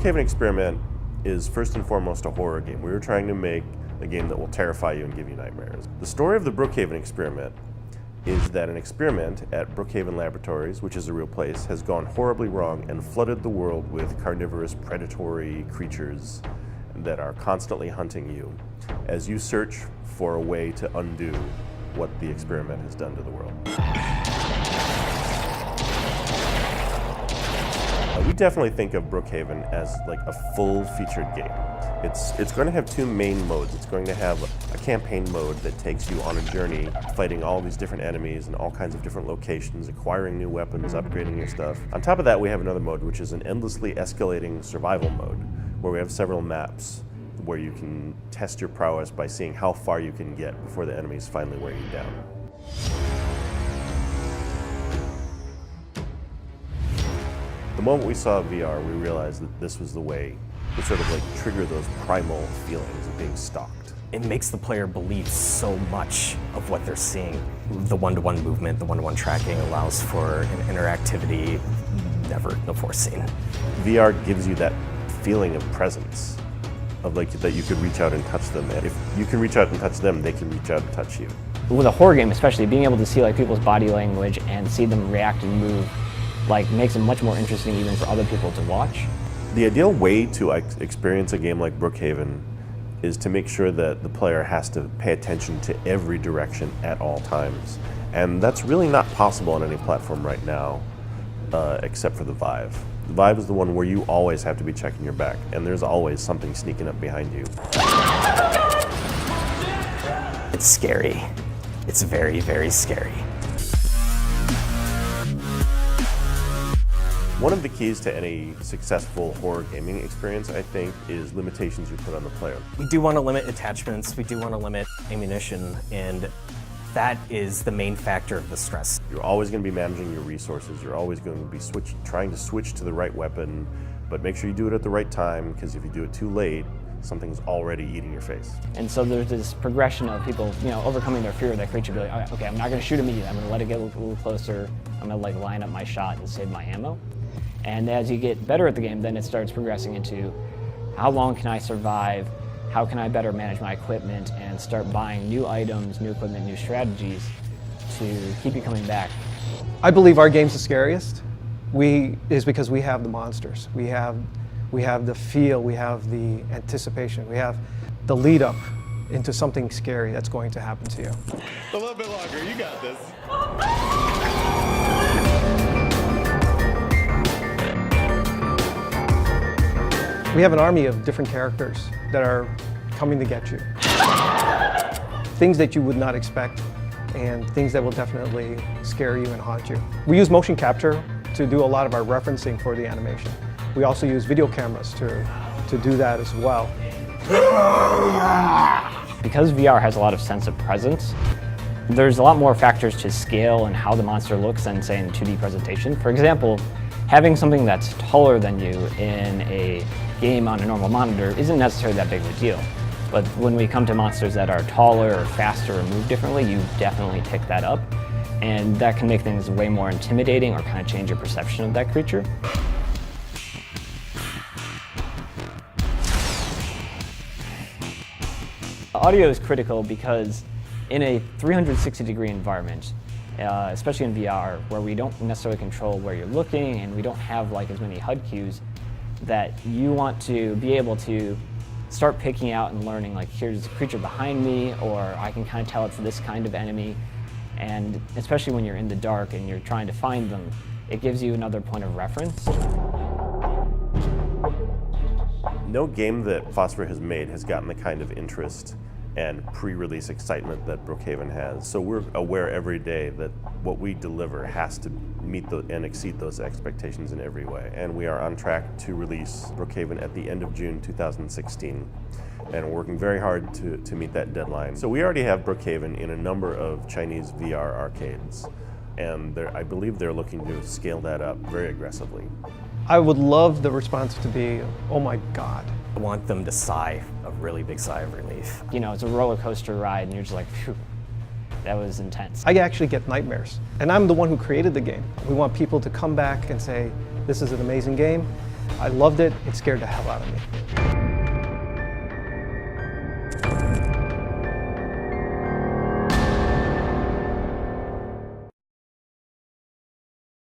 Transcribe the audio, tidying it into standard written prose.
Brookhaven Experiment is first and foremost a horror game. We were trying to make a game that will terrify you and give you nightmares. The story of the Brookhaven Experiment is that an experiment at Brookhaven Laboratories, which is a real place, has gone horribly wrong and flooded the world with carnivorous, predatory creatures that are constantly hunting you as you search for a way to undo what the experiment has done to the world. We definitely think of Brookhaven as like a full-featured game. It's going to have two main modes. It's going to have a campaign mode that takes you on a journey, fighting all these different enemies in all kinds of different locations, acquiring new weapons, upgrading your stuff. On top of that, we have another mode, which is an endlessly escalating survival mode, where we have several maps where you can test your prowess by seeing how far you can get before the enemies finally wear you down. The moment we saw VR, we realized that this was the way to sort of like trigger those primal feelings of being stalked. It makes the player believe so much of what they're seeing. The one-to-one movement, the one-to-one tracking allows for an interactivity never before seen. VR gives you that feeling of presence, of like that you could reach out and touch them. And if you can reach out and touch them, they can reach out and touch you. With a horror game especially, being able to see like people's body language and see them react and move like makes it much more interesting even for other people to watch. The ideal way to experience a game like Brookhaven is to make sure that the player has to pay attention to every direction at all times. And that's really not possible on any platform right now, except for the Vive. The Vive is the one where you always have to be checking your back, and there's always something sneaking up behind you. It's scary. It's very, very scary. One of the keys to any successful horror gaming experience, I think, is limitations you put on the player. We do want to limit attachments, we do want to limit ammunition, and that is the main factor of the stress. You're always going to be managing your resources. You're always going to be trying to switch to the right weapon, but make sure you do it at the right time, because if you do it too late, something's already eating your face. And so there's this progression of people, overcoming their fear of that creature, be like, okay, I'm not going to shoot immediately. I'm going to let it get a little closer. I'm going to like line up my shot and save my ammo. And as you get better at the game, then it starts progressing into how long can I survive, how can I better manage my equipment, and start buying new items, new equipment, new strategies to keep you coming back. I believe our game's the scariest is because we have the monsters. We have the feel, we have the anticipation, we have the lead up into something scary that's going to happen to you. A little bit longer, you got this. We have an army of different characters that are coming to get you. Things that you would not expect and things that will definitely scare you and haunt you. We use motion capture to do a lot of our referencing for the animation. We also use video cameras to do that as well. Because VR has a lot of sense of presence, there's a lot more factors to scale and how the monster looks than, say, in 2D presentation. For example, having something that's taller than you in a game on a normal monitor isn't necessarily that big of a deal. But when we come to monsters that are taller or faster or move differently, you definitely pick that up. And that can make things way more intimidating or kind of change your perception of that creature. Audio is critical because in a 360-degree environment, especially in VR, where we don't necessarily control where you're looking and we don't have like as many HUD cues, that you want to be able to start picking out and learning, like, here's a creature behind me, or I can kind of tell it's this kind of enemy. And especially when you're in the dark and you're trying to find them, it gives you another point of reference. No game that Vr has made has gotten the kind of interest and pre-release excitement that Brookhaven has. So we're aware every day that what we deliver has to meet and exceed those expectations in every way. And we are on track to release Brookhaven at the end of June 2016. And we're working very hard to meet that deadline. So we already have Brookhaven in a number of Chinese VR arcades. And I believe they're looking to scale that up very aggressively. I would love the response to be, oh my God. I want them to sigh, a really big sigh of relief. It's a roller coaster ride and you're just like, phew, that was intense. I actually get nightmares. And I'm the one who created the game. We want people to come back and say, this is an amazing game. I loved it. It scared the hell out of me.